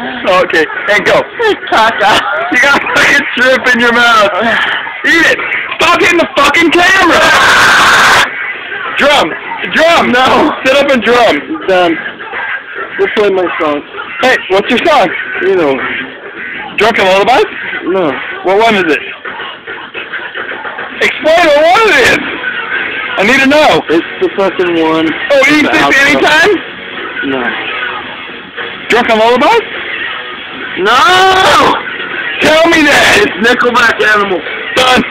Okay, and go. Caca. You got fucking shrimp in your mouth. Eat it. Stop hitting the fucking camera. Drum. Drum. No. Sit up and drum. I'm done. Let's play my song. Hey, what's your song? You know. Drunken Lullabies? No. What one is it? Explain what one it is. I need to know. It's the fucking one. Oh, you can sing anytime? No. Drunken Lullabies? No! Tell me that. It's Nickelback Animals. Done.